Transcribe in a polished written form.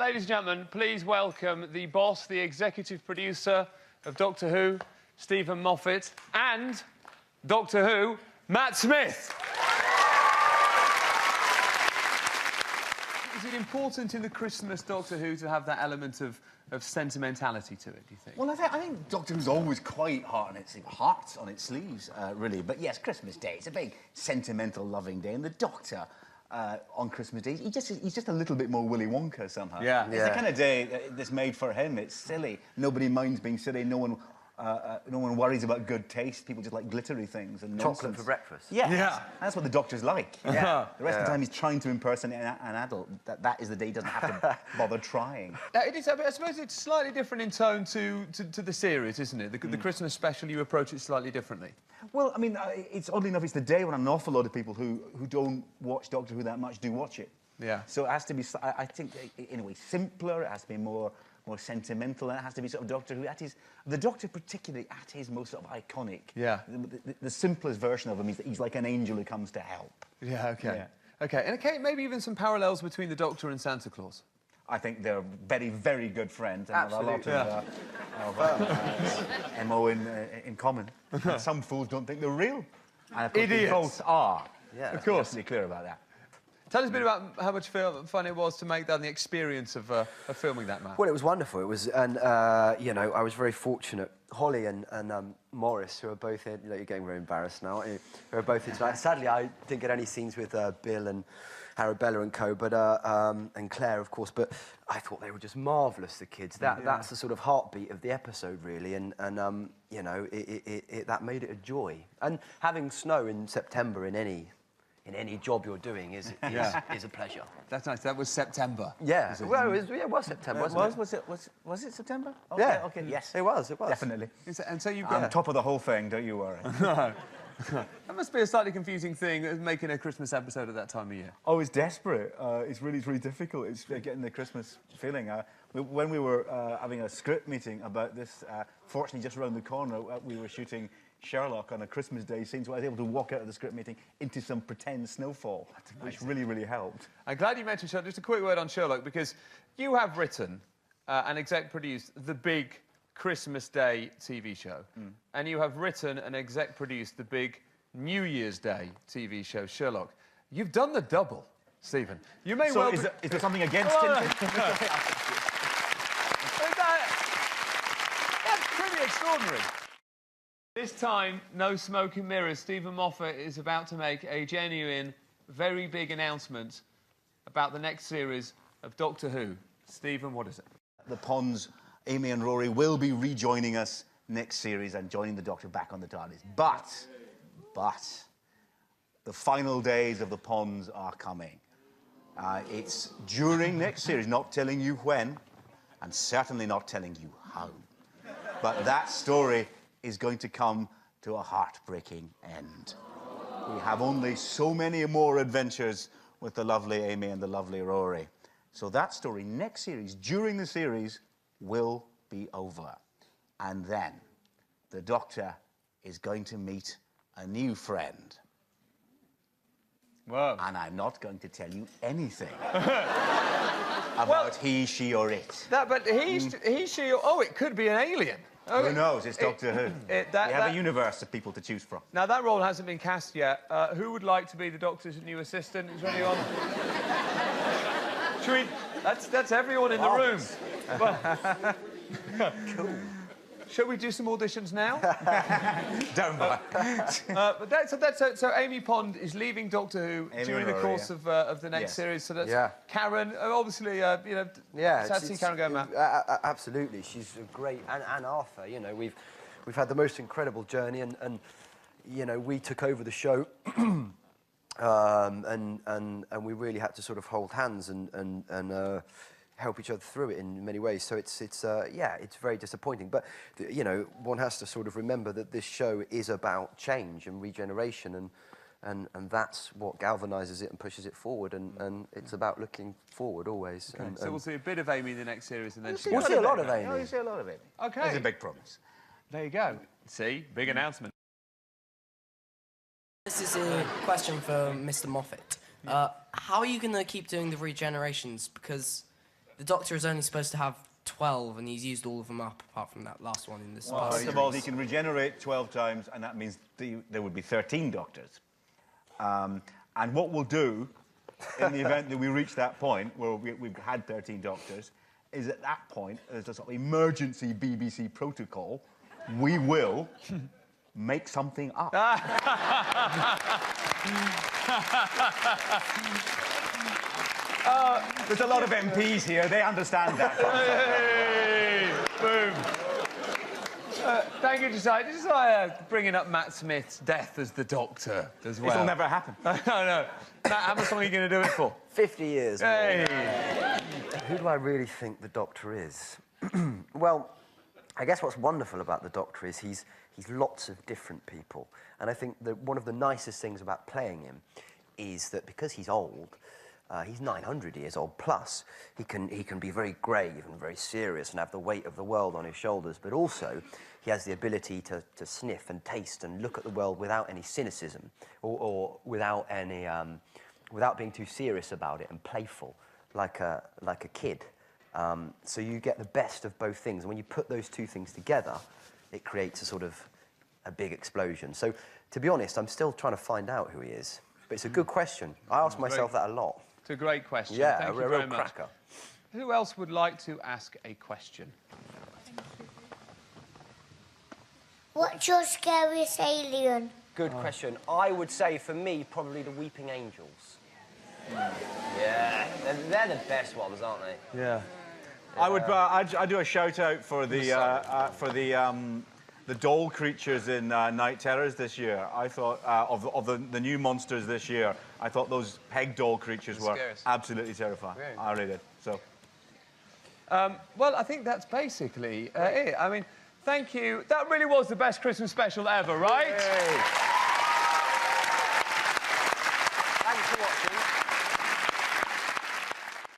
ladies and gentlemen, please welcome the boss, the executive producer of Doctor Who, Stephen Moffat, and Doctor Who, Matt Smith. Is it important in the Christmas Doctor Who to have that element of sentimentality to it, do you think? Well, I think Doctor Who's always quite heart on its sleeves, really. But yes, Christmas Day, it's a big sentimental, loving day, and the Doctor on Christmas Day, he's just a little bit more Willy Wonka somehow. Yeah. It's the kind of day that's made for him. It's silly. Nobody minds being silly. No one worries about good taste. People just like glittery things and nonsense. Chocolate for breakfast. Yes. Yeah. That's what the Doctor's like. Yeah. The rest of the time he's trying to impersonate an adult. That is the day he doesn't have to bother trying. It is, I suppose it's slightly different in tone to the series, isn't it? The Christmas special, you approach it slightly differently. Well, I mean, it's oddly enough, it's the day when an awful lot of people who don't watch Doctor Who that much do watch it. Yeah. So it has to be, I think, in a way, simpler. It has to be more sentimental, and it has to be sort of Doctor Who the Doctor particularly at his most sort of iconic. Yeah. The simplest version of him is that he's like an angel who comes to help. Yeah, OK. Yeah. OK, and okay, maybe even some parallels between the Doctor and Santa Claus. I think they're very, very good friends and Absolutely. have a lot of MO in common. And some fools don't think they're real. And of course, Idiots. both are. Yeah, of course. Let's be clear about that. Tell us a bit about how much fun it was to make that and the experience of filming that, Matt. Well, it was wonderful. It was, and you know, I was very fortunate. Holly and Morris, who are both here, you know, you're getting very embarrassed now. Who are both here tonight. Sadly, I didn't get any scenes with Bill and Arabella and co, but and Claire, of course. But I thought they were just marvellous, the kids. That's the sort of heartbeat of the episode, really. And you know, that made it a joy. And having snow in September in any job you're doing is a pleasure. That's nice. That was September. Yeah. Well, it was September, wasn't it? Was it September? Okay, Yeah. Okay. Yes. It was. Definitely. And so you've I'm got... top of the whole thing, don't you worry. That must be a slightly confusing thing, making a Christmas episode at that time of year. Oh, it's desperate. It's really difficult. It's getting the Christmas feeling. When we were having a script meeting about this, fortunately just around the corner, we were shooting Sherlock on a Christmas Day scene, so I was able to walk out of the script meeting into some pretend snowfall, which really helped. I'm glad you mentioned Sherlock. Just a quick word on Sherlock, because you have written and exec produced the big Christmas Day TV show, and you have written and exec produced the big New Year's Day TV show, Sherlock. You've done the double, Stephen. You may well... Is there something against him? That's pretty extraordinary. This time, no smoke and mirrors. Stephen Moffat is about to make a genuine, very big announcement about the next series of Doctor Who. Stephen, what is it? The Ponds, Amy and Rory, will be rejoining us next series and joining the Doctor back on the TARDIS. But the final days of the Ponds are coming. It's during next series, not telling you when, and certainly not telling you how. But that story is going to come to a heartbreaking end. We have only so many more adventures with the lovely Amy and the lovely Rory. So that story, next series, during the series, will be over. And then the Doctor is going to meet a new friend. Whoa. And I'm not going to tell you anything about he, she, or it. But he, she... Oh, it could be an alien. Oh, who knows? It's Doctor Who. We have a universe of people to choose from. Now, that role hasn't been cast yet. Who would like to be the Doctor's new assistant? Is there anyone? Should we... That's everyone in the room. Cool. Shall we do some auditions now? Don't bother. But so Amy Pond is leaving Doctor Who during the course of the next series. So that's Karen. Obviously, you know. Yeah. Sad to see Karen go, Matt. Absolutely, she's great, and Arthur. You know, we've had the most incredible journey, and you know, we took over the show, and we really had to sort of hold hands and help each other through it in many ways. So it's very disappointing. But you know, one has to sort of remember that this show is about change and regeneration, and that's what galvanises it and pushes it forward. And it's about looking forward always. Okay. So we'll see a bit of Amy in the next series, and then we'll see a lot of Amy. Oh, you see a lot of Amy. Okay. There's a big promise. There you go. See, big announcement. This is a question for Mr. Moffat. How are you going to keep doing the regenerations? Because The Doctor is only supposed to have 12, and he's used all of them up, apart from that last one in this Well, first of all, he can regenerate 12 times, and that means there would be 13 Doctors. And what we'll do, in the event that we reach that point, where we've had 13 Doctors, is at that point, as a sort of emergency BBC protocol, we will make something up. There's a lot of MPs here, they understand that. Hey, boom. Thank you, Josiah. Josiah bringing up Matt Smith's death as the Doctor as well. This'll never happen. No. Matt, how much longer are you going to do it for? 50 years. Hey. Who do I really think the Doctor is? Well, I guess what's wonderful about the Doctor is he's lots of different people. And I think that one of the nicest things about playing him is that because he's old, he's 900 years old plus, he can be very grave and very serious and have the weight of the world on his shoulders, but also he has the ability to sniff and taste and look at the world without any cynicism or without any without being too serious about it and playful like a kid. So you get the best of both things, and when you put those two things together, it creates a sort of a big explosion. So to be honest, I'm still trying to find out who he is, but it's a good question. I ask myself that a lot. It's a great question. Yeah, Thank a you real very much. cracker. Who else would like to ask a question? What's your scariest alien? Good question. I would say, for me, probably the Weeping Angels. Yeah, they're the best ones, aren't they? Yeah. I'd do a shout out for the doll creatures in Night Terrors this year. I thought of the new monsters this year. I thought those peg doll creatures were absolutely terrifying. Really? I really did. So. Well, I think that's basically it. I mean, thank you. That really was the best Christmas special ever, right? Yay. Thanks for watching.